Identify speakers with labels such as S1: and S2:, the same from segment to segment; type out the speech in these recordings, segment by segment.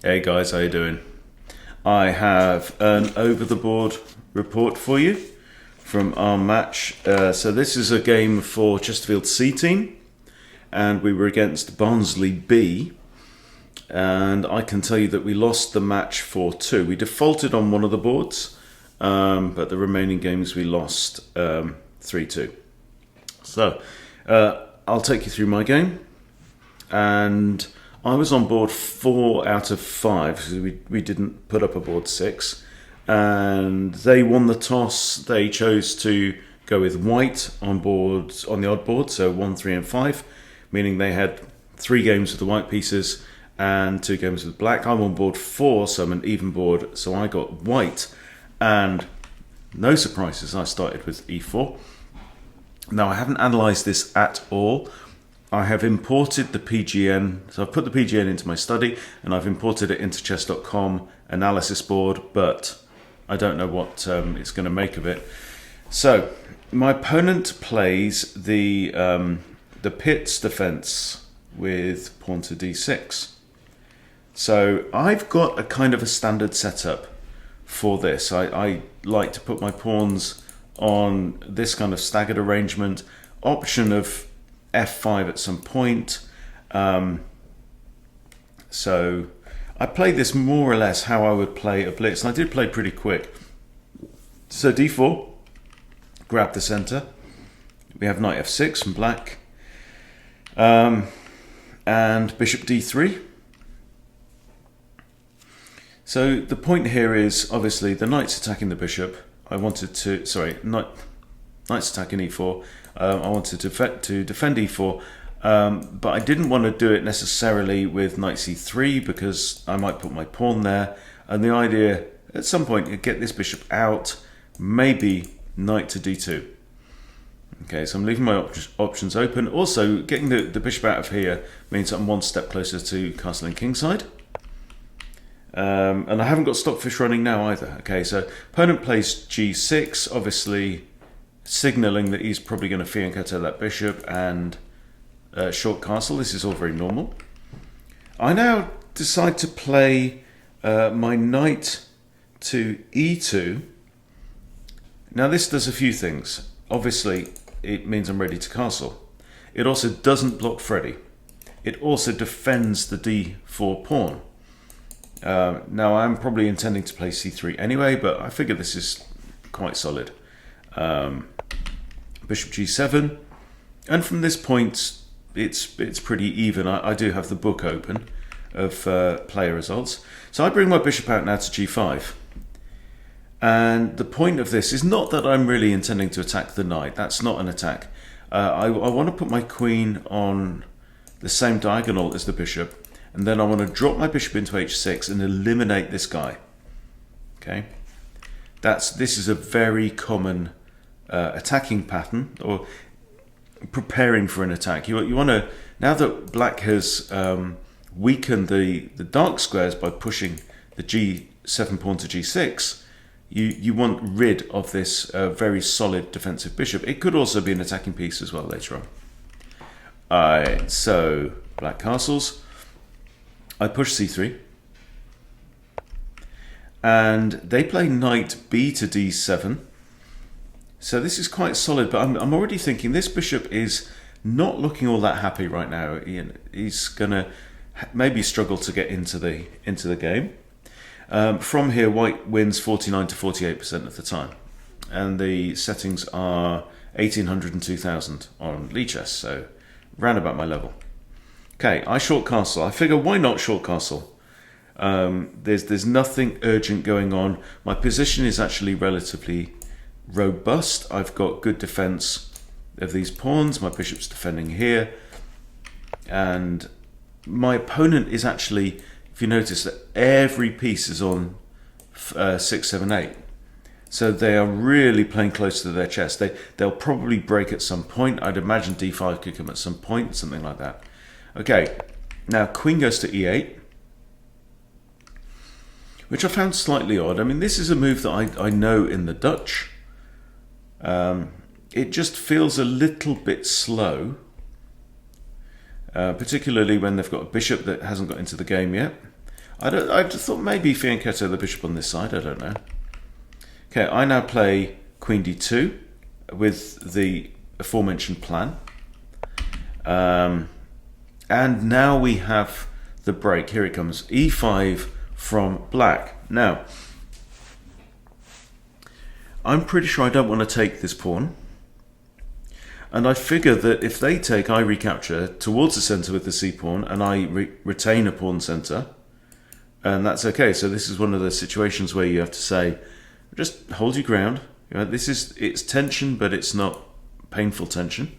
S1: Hey guys, how you doing? I have an over-the-board report for you from our match. So this is a game for Chesterfield C team, and we were against Barnsley B. And I can tell you that we lost the match 4-2. We defaulted on one of the boards, but the remaining games we lost 3-2. So I'll take you through my game, and I was on board 4 out of 5 because we didn't put up a board 6, and they won the toss. They chose to go with white on the odd board, so 1, 3, and 5, meaning they had 3 games with the white pieces and 2 games with black. I'm on board 4, so I'm an even board, so I got white, and no surprises, I started with e4. Now, I haven't analysed this at all. I have imported the PGN, so I've put the PGN into my study, and I've imported it into chess.com analysis board, but I don't know what it's going to make of it. So, my opponent plays the Pit's defence with pawn to d6. So, I've got a kind of a standard setup for this. I like to put my pawns on this kind of staggered arrangement, option of f5 at some point. So I played this more or less how I would play a blitz, and I did play pretty quick. So d4, grab the center. We have knight f6 from black, and bishop d3. So the point here is obviously the knight's attacking the bishop. I wanted to, knight's attacking e4. I wanted to defend e4, but I didn't want to do it necessarily with knight c3 because I might put my pawn there. And the idea, at some point, you get this bishop out, maybe knight to d2. Okay, so I'm leaving my options open. Also, getting the bishop out of here means I'm one step closer to castling kingside. And I haven't got stockfish running now either. Okay, so opponent plays g6, obviously signalling that he's probably going to fianchetto that bishop and short castle. This is all very normal. I now decide to play my knight to e2. Now this does a few things. Obviously, it means I'm ready to castle. It also doesn't block Freddy. It also defends the d4 pawn. Now I'm probably intending to play c3 anyway, but I figure this is quite solid. Bishop g7, and from this point it's pretty even. I do have the book open of player results, so I bring my bishop out now to g5, and the point of this is not that I'm really intending to attack the knight. That's not an attack. I want to put my queen on the same diagonal as the bishop, and then I want to drop my bishop into h6 and eliminate this guy. Okay, this is a very common attacking pattern, or preparing for an attack. You want to, now that black has weakened the dark squares by pushing the g7 pawn to g6, you want rid of this very solid defensive bishop. It could also be an attacking piece as well later on. Alright, so black castles. I push c3, and they play knight b to d7. So this is quite solid, but I'm already thinking this bishop is not looking all that happy right now. He's gonna maybe struggle to get into the game. From here, white wins 49 to 48% of the time, and the settings are 1800 and 2000 on Lichess, so round about my level. Okay, I short castle. I figure, why not short castle? There's nothing urgent going on. My position is actually relatively robust. I've got good defense of these pawns. My bishop's defending here, and my opponent is actually, if you notice, that every piece is on 6, 7, 8. So they are really playing close to their chest. They'll probably break at some point. I'd imagine d5 could come at some point, something like that. Okay, now queen goes to e8, which I found slightly odd. I mean, this is a move that I know in the Dutch. It just feels a little bit slow, particularly when they've got a bishop that hasn't got into the game yet. I just thought maybe fianchetto the bishop on this side. I don't know. Okay, I now play queen d2 with the aforementioned plan. And now we have the break. Here it comes. e5 from black. Now, I'm pretty sure I don't want to take this pawn. And I figure that if they take, I recapture towards the center with the c-pawn, and I retain a pawn center, and that's okay. So this is one of the situations where you have to say, just hold your ground. You know, it's tension, but it's not painful tension.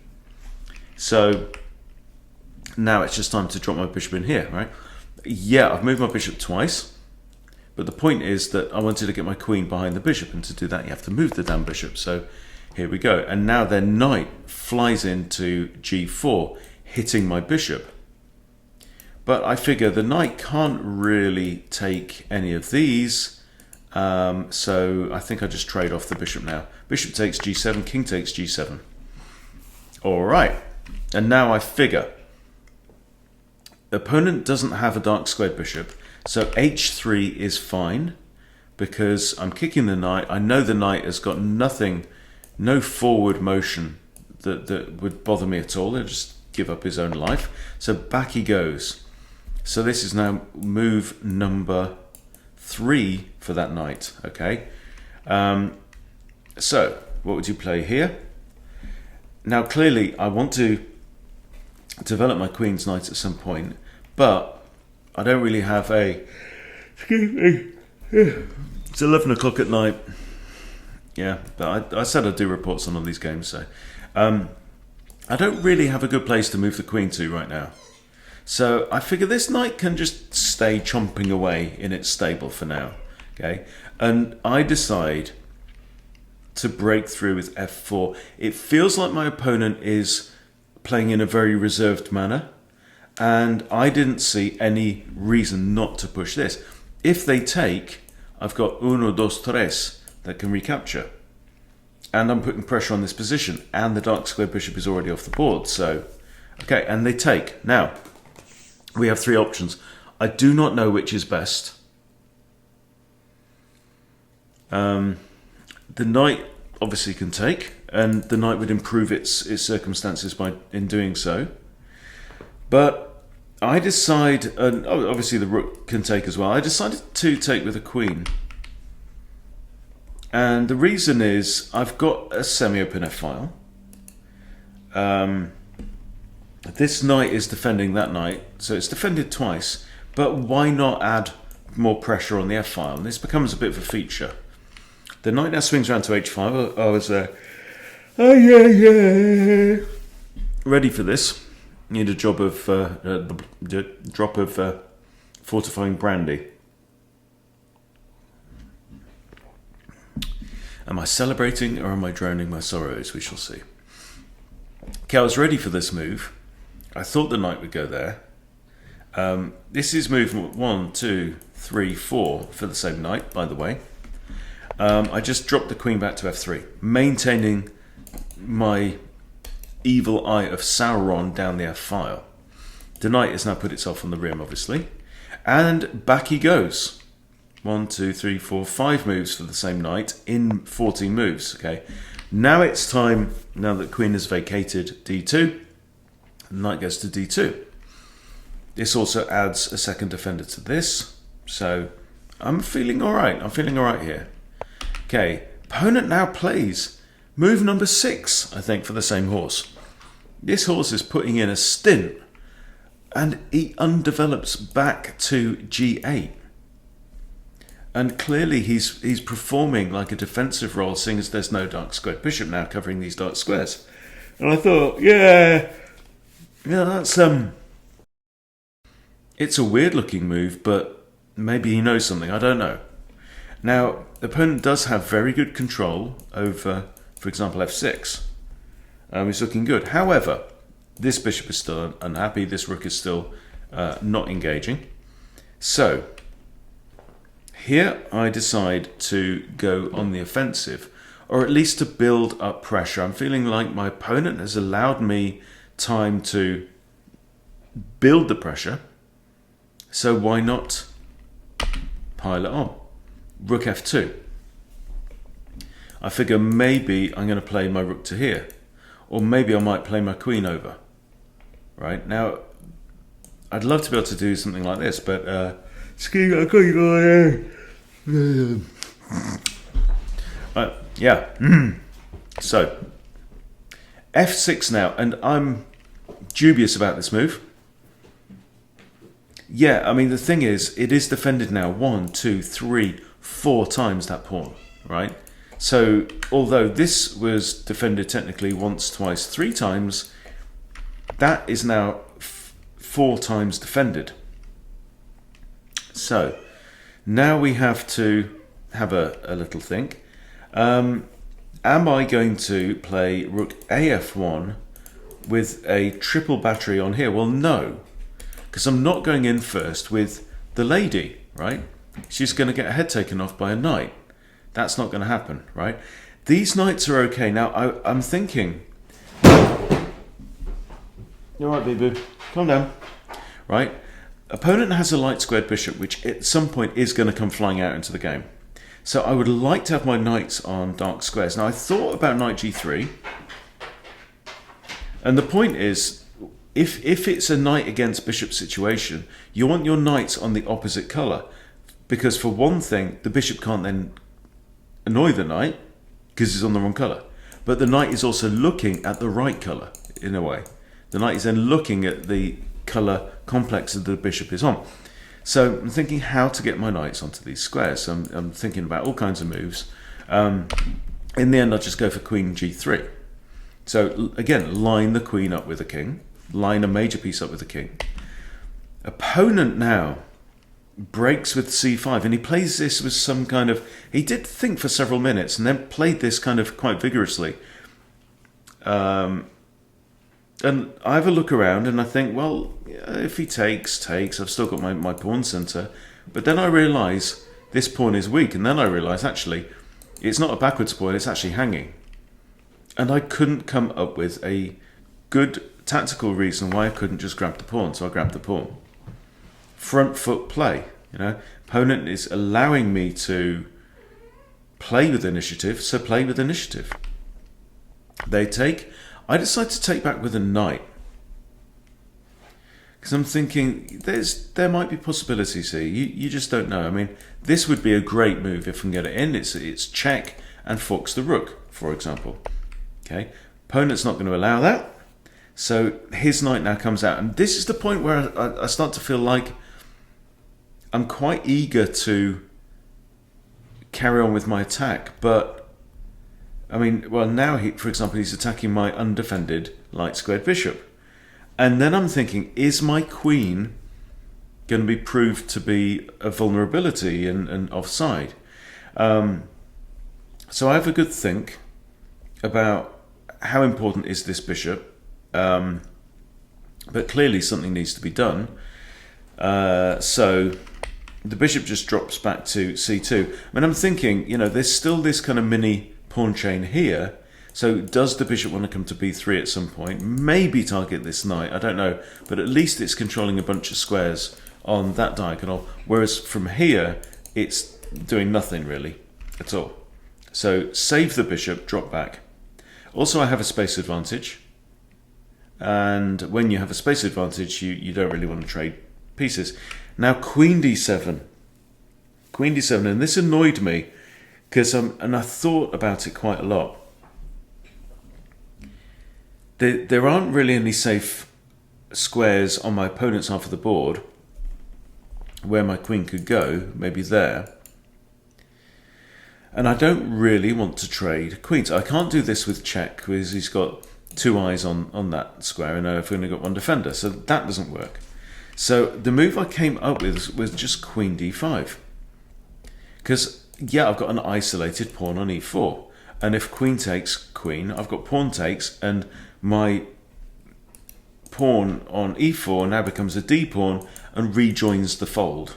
S1: So now it's just time to drop my bishop in here, right? Yeah, I've moved my bishop twice, but the point is that I wanted to get my queen behind the bishop, and to do that you have to move the damn bishop. So here we go. And now their knight flies into g4, hitting my bishop. But I figure the knight can't really take any of these, so I think I just trade off the bishop now. Bishop takes g7, king takes g7. All right, and now I figure the opponent doesn't have a dark squared bishop, so h3 is fine because I'm kicking the knight. I know the knight has got nothing, no forward motion that would bother me at all. He'll just give up his own life. So back he goes. So this is now move number 3 for that knight. Okay. So what would you play here? Now clearly I want to develop my queen's knight at some point, but I don't really have a... Excuse me. It's 11 o'clock at night. Yeah, but I said I'd do reports on all these games, so I don't really have a good place to move the queen to right now. So I figure this knight can just stay chomping away in its stable for now. Okay, and I decide to break through with f4. It feels like my opponent is playing in a very reserved manner, and I didn't see any reason not to push this. If they take, I've got uno, dos, tres that can recapture. And I'm putting pressure on this position, and the dark square bishop is already off the board. So, okay, and they take. Now, we have 3 options. I do not know which is best. The knight obviously can take, and the knight would improve its circumstances in doing so. But I decide, and obviously the rook can take as well. I decided to take with a queen. And the reason is I've got a semi-open f-file. This knight is defending that knight, so it's defended twice. But why not add more pressure on the f-file? And this becomes a bit of a feature. The knight now swings around to h5. I was ready for this. Need a drop of fortifying brandy. Am I celebrating or am I drowning my sorrows? We shall see. Okay, I was ready for this move. I thought the knight would go there. This is move 1, 2, 3, 4 for the same knight, by the way. I just dropped the queen back to f3, maintaining my evil eye of Sauron down the f-file. The knight has now put itself on the rim, obviously. And back he goes. 1, 2, 3, 4, 5 moves for the same knight in 14 moves. Okay, now it's time, now that queen has vacated d2, the knight goes to d2. This also adds a second defender to this, so I'm feeling all right. I'm feeling all right here. Okay, opponent now plays move number 6, I think, for the same horse. This horse is putting in a stint, and he undevelops back to g8. And clearly he's performing like a defensive role, seeing as there's no dark squared bishop now covering these dark squares. And I thought, yeah, that's it's a weird looking move, but maybe he knows something, I don't know. Now, the opponent does have very good control over, for example, f6. He's looking good. However, this bishop is still unhappy, this rook is still not engaging. So, here I decide to go on the offensive, or at least to build up pressure. I'm feeling like my opponent has allowed me time to build the pressure, so why not pile it on. Rook f2. I figure maybe I'm going to play my rook to here, or maybe I might play my queen over. Right now, I'd love to be able to do something like this, but yeah. So f6 now, and I'm dubious about this move. Yeah, I mean, the thing is, it is defended now 1, 2, 3, 4 times that pawn, right? So, although this was defended technically once, twice, 3 times, that is now 4 times defended. So, now we have to have a little think. Am I going to play Rook AF1 with a triple battery on here? Well, no, because I'm not going in first with the lady, right? She's going to get her head taken off by a knight. That's not going to happen, right? These knights are okay. Now, I'm thinking... You're right, boo-boo. Calm down. Right? Opponent has a light squared bishop, which at some point is going to come flying out into the game. So I would like to have my knights on dark squares. Now, I thought about knight g3. And the point is, if it's a knight against bishop situation, you want your knights on the opposite colour. Because for one thing, the bishop can't then annoy the knight because he's on the wrong colour. But the knight is also looking at the right colour, in a way. The knight is then looking at the colour complex that the bishop is on. So I'm thinking how to get my knights onto these squares. So I'm thinking about all kinds of moves. In the end, I'll just go for queen g3. So again, line the queen up with the king. Line a major piece up with the king. Opponent now breaks with c5, and he plays this with some kind of... He did think for several minutes and then played this kind of quite vigorously. And I have a look around and I think, well, if he takes, I've still got my pawn centre. But then I realise this pawn is weak, and then I realise actually it's not a backwards pawn, it's actually hanging. And I couldn't come up with a good tactical reason why I couldn't just grab the pawn, so I grabbed the pawn. Front foot play, you know. Opponent is allowing me to play with initiative, so play with initiative. They take. I decide to take back with a knight. Because I'm thinking there might be possibilities here. You just don't know. I mean, this would be a great move if I can get it in. It's check and forks the rook, for example. Okay. Opponent's not going to allow that. So his knight now comes out. And this is the point where I start to feel like I'm quite eager to carry on with my attack. But, I mean, well, now, for example, he's attacking my undefended light squared bishop. And then I'm thinking, is my queen going to be proved to be a vulnerability and offside? So I have a good think about how important is this bishop. But clearly something needs to be done. So the bishop just drops back to c2. I mean, I'm thinking, you know, there's still this kind of mini pawn chain here. So does the bishop want to come to b3 at some point? Maybe target this knight, I don't know. But at least it's controlling a bunch of squares on that diagonal. Whereas from here, it's doing nothing really at all. So save the bishop, drop back. Also, I have a space advantage. And when you have a space advantage, you don't really want to trade pieces. Now, queen d7. Queen d7, and this annoyed me because and I thought about it quite a lot. There aren't really any safe squares on my opponent's half of the board where my queen could go, maybe there. And I don't really want to trade queens. I can't do this with check because he's got two eyes on that square and I've only got one defender, so that doesn't work. So the move I came up with was just queen d5. Because, yeah, I've got an isolated pawn on e4. And if queen takes queen, I've got pawn takes, and my pawn on e4 now becomes a d pawn and rejoins the fold.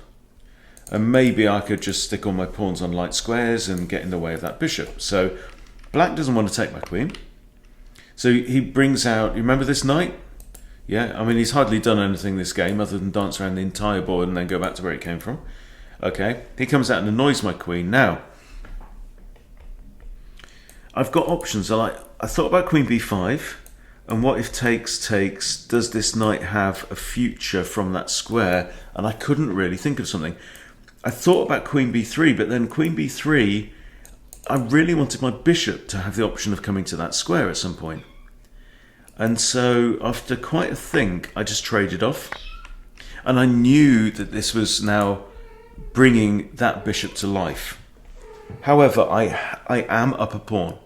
S1: And maybe I could just stick all my pawns on light squares and get in the way of that bishop. So black doesn't want to take my queen. So he brings out, you remember this knight? Yeah, I mean, he's hardly done anything this game other than dance around the entire board and then go back to where it came from. Okay, he comes out and annoys my queen. Now, I've got options. I thought about queen b5, and what if takes. Does this knight have a future from that square? And I couldn't really think of something. I thought about queen b3, but then queen b3, I really wanted my bishop to have the option of coming to that square at some point. And so after quite a think, I just traded off. And I knew that this was now bringing that bishop to life. However, I am up a pawn.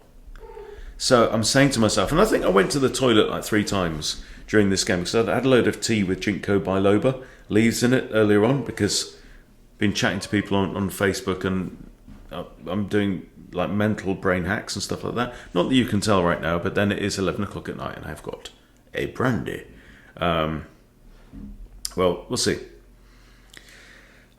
S1: So I'm saying to myself, and I think I went to the toilet like 3 times during this game, because I had a load of tea with ginkgo biloba leaves in it earlier on, because I've been chatting to people on Facebook, and I'm doing like mental brain hacks and stuff like that. Not that you can tell right now, but then it is 11 o'clock at night and I've got a brandy. Well, we'll see.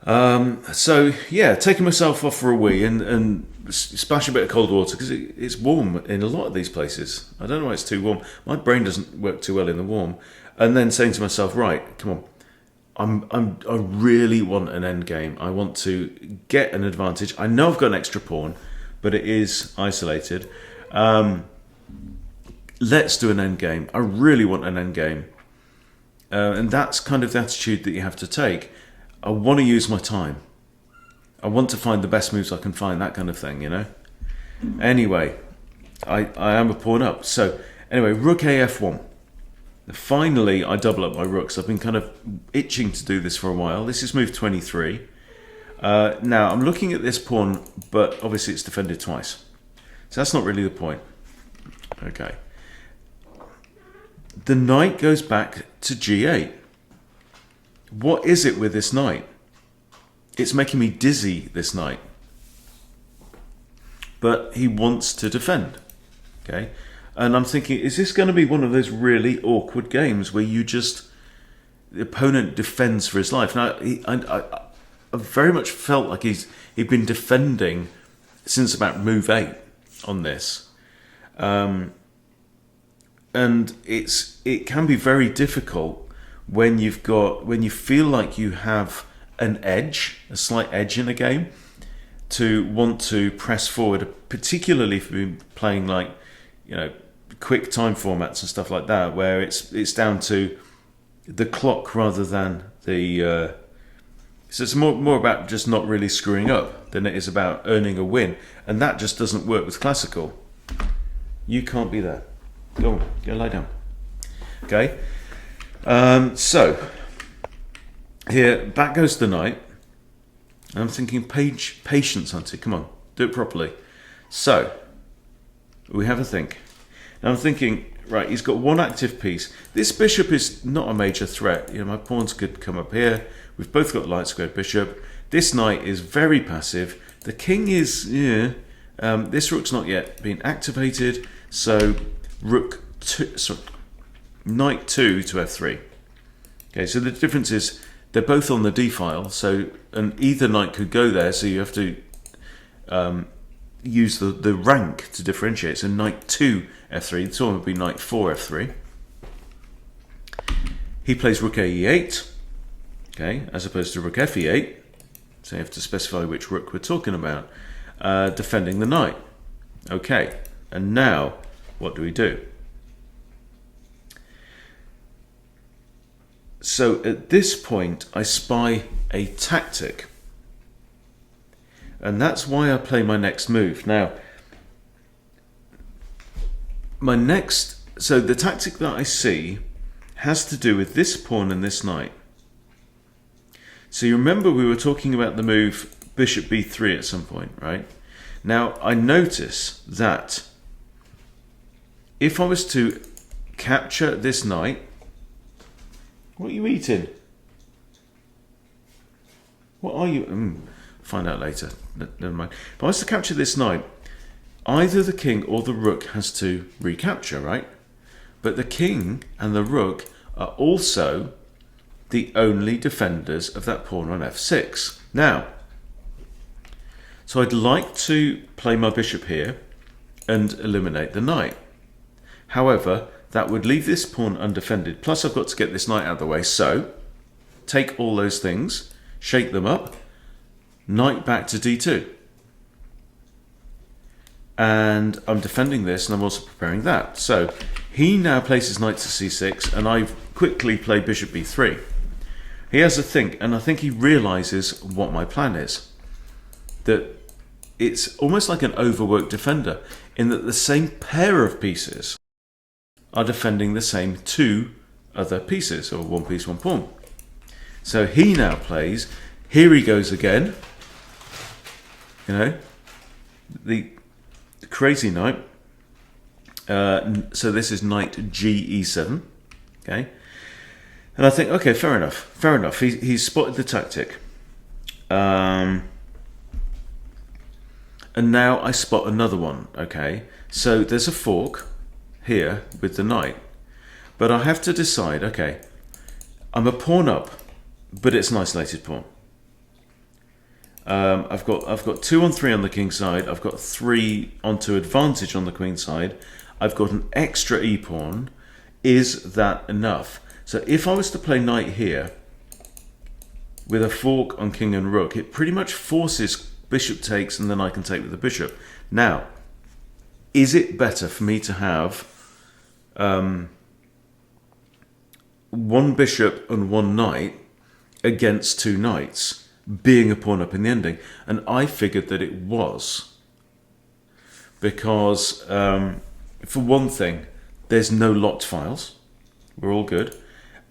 S1: So yeah, taking myself off for a wee and splash a bit of cold water, because it's warm in a lot of these places. I don't know why it's too warm. My brain doesn't work too well in the warm. And then saying to myself, right, come on, I really want an endgame. I want to get an advantage. I know I've got an extra pawn, but it is isolated. Let's do an endgame. I really want an endgame. And that's kind of the attitude that you have to take. I want to use my time. I want to find the best moves I can find, that kind of thing, you know. Anyway, I am a pawn up. So anyway, rook af1. Finally, I double up my rooks. I've been kind of itching to do this for a while. This is move 23. Now, I'm looking at this pawn, but obviously it's defended twice. So that's not really the point. Okay. The knight goes back to g8. What is it with this knight? It's making me dizzy, this knight. But he wants to defend. Okay. And I'm thinking, is this going to be one of those really awkward games where you just, the opponent defends for his life? Now, I very much felt like he'd been defending since about move 8 on this. And it can be very difficult when you feel like you have an edge, a slight edge in a game, to want to press forward, particularly if you've been playing like, you know, quick time formats and stuff like that, where it's down to the clock rather than the so it's more about just not really screwing up than it is about earning a win, and that just doesn't work with classical. You can't be there. Go lie down. Okay. So here, back goes the knight. I'm thinking patience, Hunty. Come on, do it properly. So we have a think. Now I'm thinking, right, he's got one active piece. This bishop is not a major threat. You know, my pawns could come up here. We've both got light squared bishop. This knight is very passive. The king is, yeah. This rook's not yet been activated. So knight 2 to f3. Okay, so the difference is they're both on the d file. So and either knight could go there. So you have to use the rank to differentiate. So knight 2 f3. This one would be knight 4 f3. He plays rook a e8. Okay, as opposed to rook fe8. So you have to specify which rook we're talking about. Defending the knight. Okay, and now what do we do? So at this point, I spy a tactic. And that's why I play my next move. Now, so the tactic that I see has to do with this pawn and this knight. So you remember we were talking about the move bishop b3 at some point, right? Now, I notice that if I was to capture this knight, what are you eating? What are you? Find out later. Never mind. If I was to capture this knight, either the king or the rook has to recapture, right? But the king and the rook are also the only defenders of that pawn on f6. Now, so I'd like to play my bishop here and eliminate the knight. However, that would leave this pawn undefended. Plus, I've got to get this knight out of the way. So, take all those things, shake them up, knight back to d2. And I'm defending this, and I'm also preparing that. So he now places knight to c6, and I quickly play bishop b3. He has a think, and I think he realizes what my plan is. That it's almost like an overworked defender, in that the same pair of pieces are defending the same two other pieces, or one piece, one pawn. So he now plays, here he goes again, you know, the crazy knight. So this is knight g e7, okay? And I think, okay, fair enough. He's spotted the tactic. And now I spot another one, okay? So there's a fork here with the knight. But I have to decide, okay, I'm a pawn up, but it's an isolated pawn. I've got 2 on 3 on the king side. I've got 3 onto advantage on the queen side. I've got an extra e pawn. Is that enough? So if I was to play knight here with a fork on king and rook, it pretty much forces bishop takes, and then I can take with the bishop. Now, is it better for me to have one bishop and one knight against 2 knights, being a pawn up in the ending? And I figured that it was, because for one thing, there's no locked files. We're all good.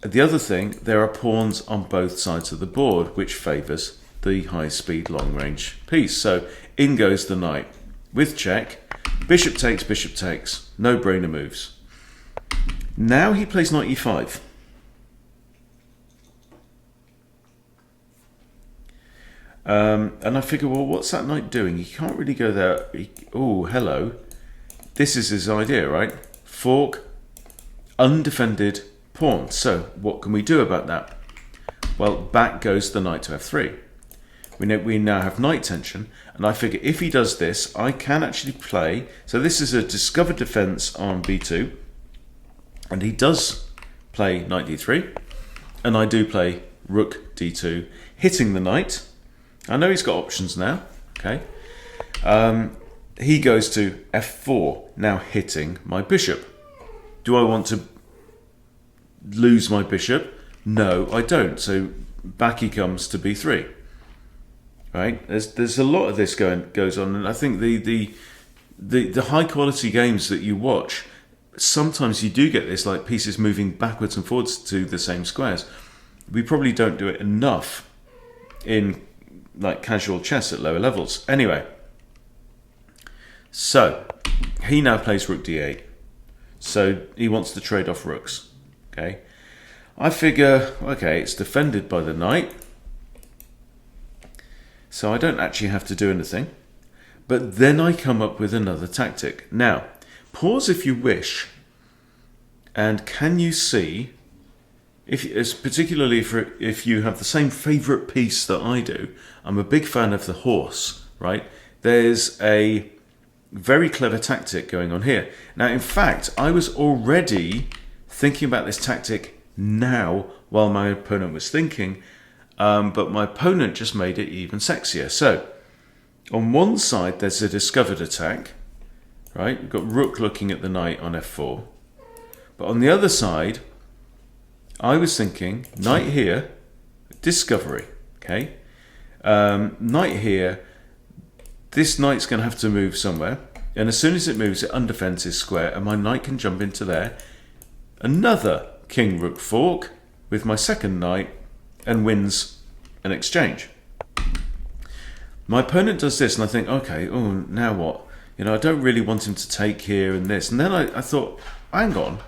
S1: The other thing, there are pawns on both sides of the board, which favours the high-speed, long-range piece. So in goes the knight with check. Bishop takes, no-brainer moves. Now he plays knight e5. And I figure, well, what's that knight doing? He can't really go there. Oh, hello. This is his idea, right? Fork, undefended pawn. So what can we do about that? Well, back goes the knight to f3. We now have knight tension, and I figure if he does this, I can actually play. So this is a discovered defense on b2, and he does play knight d3, and I do play rook d2, hitting the knight. I know he's got options now, okay? He goes to f4, now hitting my bishop. Do I want to lose my bishop? No, I don't. So back he comes to b3. Right? There's a lot of this goes on, and I think the high quality games that you watch, sometimes you do get this, like pieces moving backwards and forwards to the same squares. We probably don't do it enough in like casual chess at lower levels. Anyway, so he now plays rook d8. So he wants to trade off rooks. Okay, I figure, okay, it's defended by the knight, so I don't actually have to do anything. But then I come up with another tactic. Now, pause if you wish, and can you see, particularly if you have the same favourite piece that I do, I'm a big fan of the horse, right? There's a very clever tactic going on here. Now, in fact, I was already thinking about this tactic now while my opponent was thinking, but my opponent just made it even sexier. So, on one side, there's a discovered attack, right? We've got rook looking at the knight on f4. But on the other side, I was thinking knight here, discovery, okay? Knight here, this knight's going to have to move somewhere, and as soon as it moves, it undefends his square, and my knight can jump into there. Another king rook fork with my second knight, and wins an exchange. My opponent does this, and I think, okay, oh, now what? You know, I don't really want him to take here and this. And then I thought, hang on,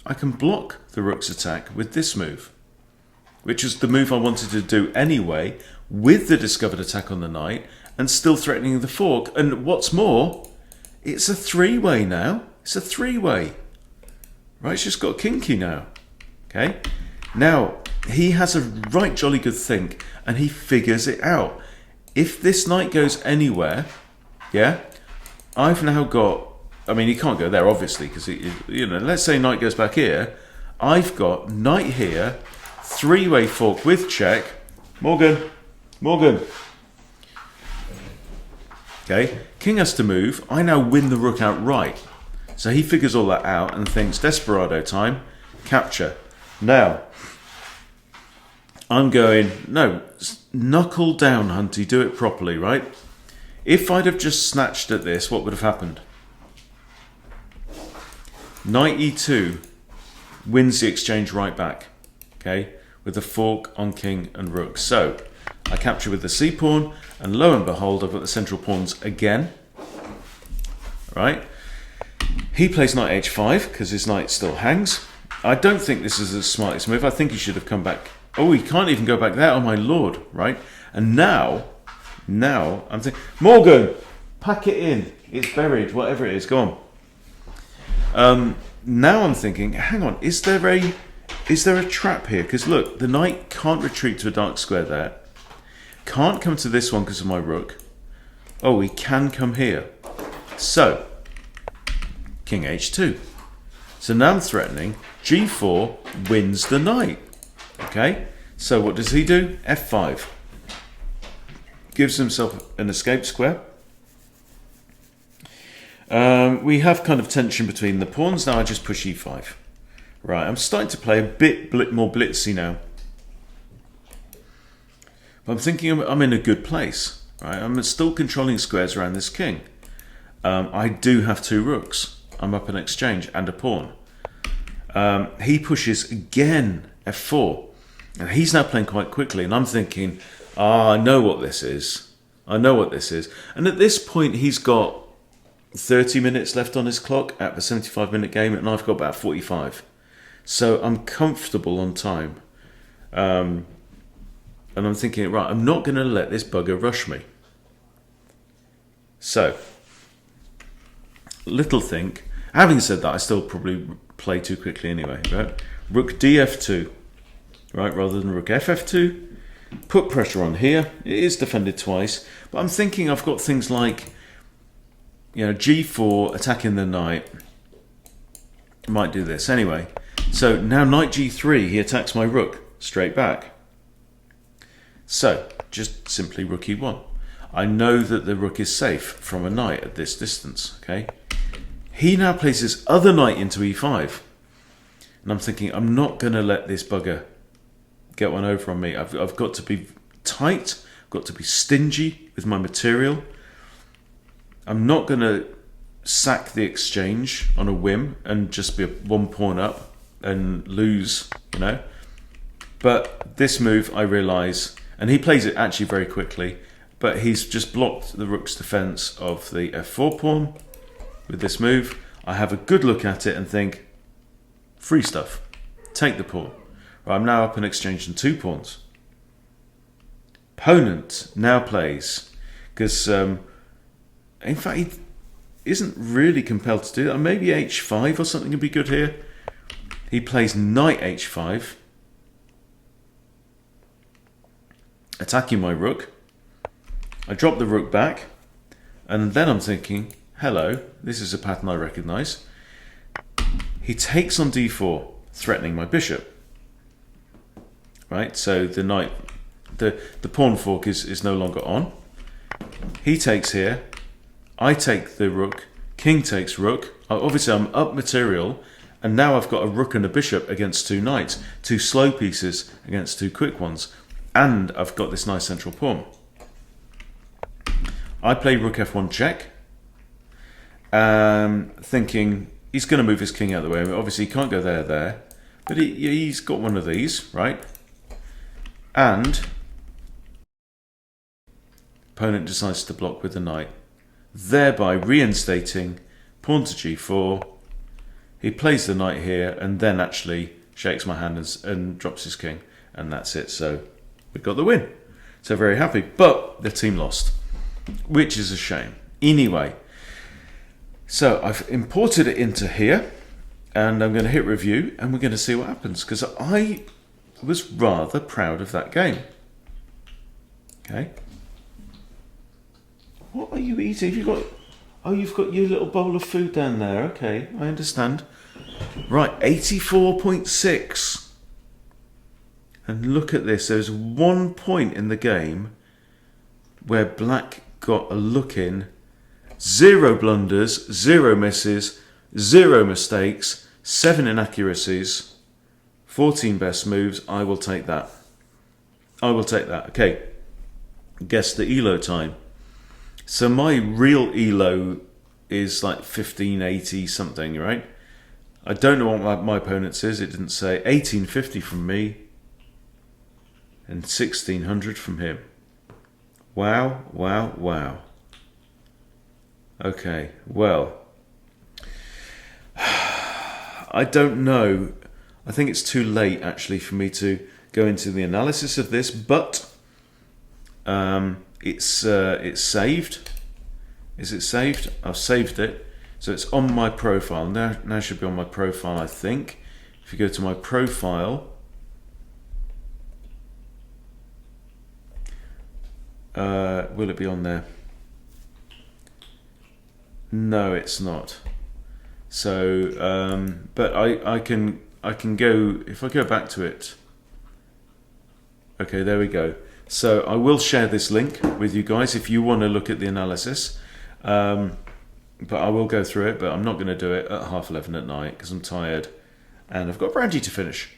S1: I can block the rook's attack with this move, which is the move I wanted to do anyway, with the discovered attack on the knight, and still threatening the fork. And what's more, it's a three-way now. It's a three-way. Right, it's just got kinky now. Okay? Now, he has a right jolly good think, and he figures it out. If this knight goes anywhere, yeah, I've now got, I mean, he can't go there, obviously, because, you know, let's say knight goes back here. I've got knight here, three-way fork with check. Morgan, Morgan. Okay, king has to move. I now win the rook outright. So he figures all that out and thinks, desperado time, capture. Now, I'm going, no, knuckle down, Hunty, do it properly, right? If I'd have just snatched at this, what would have happened? Knight e2 wins the exchange right back, okay, with the fork on king and rook. So I capture with the c-pawn, and lo and behold, I've got the central pawns again, right? He plays knight h5 because his knight still hangs. I don't think this is the smartest move. I think he should have come back. Oh, he can't even go back there. Oh my lord, right? And now I'm thinking, Morgan, pack it in. It's buried, whatever it is. Go on. Now I'm thinking, hang on, is there a trap here? Because look, the knight can't retreat to a dark square there. Can't come to this one because of my rook. Oh, he can come here. So, king h2. So now I'm threatening. g4 wins the knight. Okay? So what does he do? f5. Gives himself an escape square. We have kind of tension between the pawns. Now I just push e5. Right, I'm starting to play a bit more blitzy now. But I'm thinking I'm in a good place. Right, I'm still controlling squares around this king. I do have two rooks. I'm up an exchange and a pawn. He pushes again f4. And he's now playing quite quickly. And I'm thinking, I know what this is. I know what this is. And at this point, he's got 30 minutes left on his clock at the 75-minute game, and I've got about 45. So I'm comfortable on time. And I'm thinking, right, I'm not going to let this bugger rush me. So, little think. Having said that, I still probably play too quickly anyway. Right? Rook df2, right, rather than rook ff2. Put pressure on here. It is defended twice. But I'm thinking I've got things like, you know, g4, attacking the knight. Might do this. Anyway, so now knight g3, he attacks my rook straight back. So, just simply rook e1. I know that the rook is safe from a knight at this distance, okay? He now plays his other knight into e5. And I'm thinking, I'm not going to let this bugger get one over on me. I've got to be tight. I've got to be stingy with my material. I'm not going to sack the exchange on a whim and just be one pawn up and lose, you know. But this move, I realise, and he plays it actually very quickly, but he's just blocked the rook's defence of the f4 pawn with this move. I have a good look at it and think, free stuff, take the pawn. Right, I'm now up an exchange on two pawns. Opponent now plays, because in fact he isn't really compelled to do that. Maybe h5 or something would be good here. He plays knight h5, attacking my rook. I drop the rook back, and then I'm thinking, hello, this is a pattern I recognise. He takes on d4, threatening my bishop. Right, so the knight, the pawn fork is no longer on. He takes here, I take the rook, king takes rook. Obviously I'm up material, and now I've got a rook and a bishop against two knights, two slow pieces against two quick ones, and I've got this nice central pawn. I play rook f1 check, thinking he's going to move his king out of the way. Obviously he can't go there, but he's got one of these, right? And opponent decides to block with the knight, thereby reinstating pawn to g4. He plays the knight here and then actually shakes my hand and drops his king, and that's it. So we got the win. So very happy, but the team lost, which is a shame. Anyway, so I've imported it into here, and I'm going to hit review, and we're going to see what happens, because I was rather proud of that game. Okay. What are you eating? You've got your little bowl of food down there. Okay, I understand. Right, 84.6. And look at this. There's 1 point in the game where black got a look in. 0 blunders, 0 misses, 0 mistakes, 7 inaccuracies, 14 best moves. I will take that. I will take that. Okay, guess the ELO time. So my real ELO is like 1580 something, right? I don't know what my opponent's is. It didn't say. 1850 from me and 1600 from him. Wow, wow, wow. Okay, well, I don't know. I think it's too late actually for me to go into the analysis of this, but it's saved. Is it saved? I've saved it, so it's on my profile now. Now it should be on my profile, I think. If you go to my profile, will it be on there? No, it's not. So, but I can go, if I go back to it. Okay, there we go. So I will share this link with you guys if you want to look at the analysis. But I will go through it, but I'm not going to do it at 11:30 at night because I'm tired and I've got brandy to finish.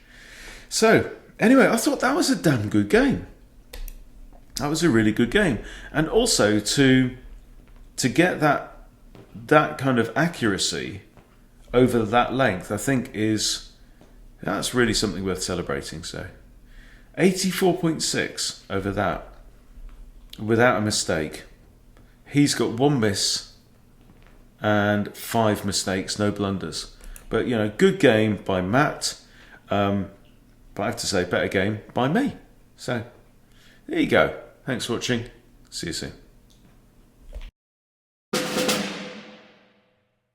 S1: So anyway, I thought that was a damn good game. That was a really good game, and also to get that kind of accuracy over that length, I think that's really something worth celebrating. So 84.6 over that without a mistake. He's got 1 miss and 5 mistakes, no blunders. But you know, good game by Matt. But I have to say, better game by me. So there you go. Thanks for watching. See you soon.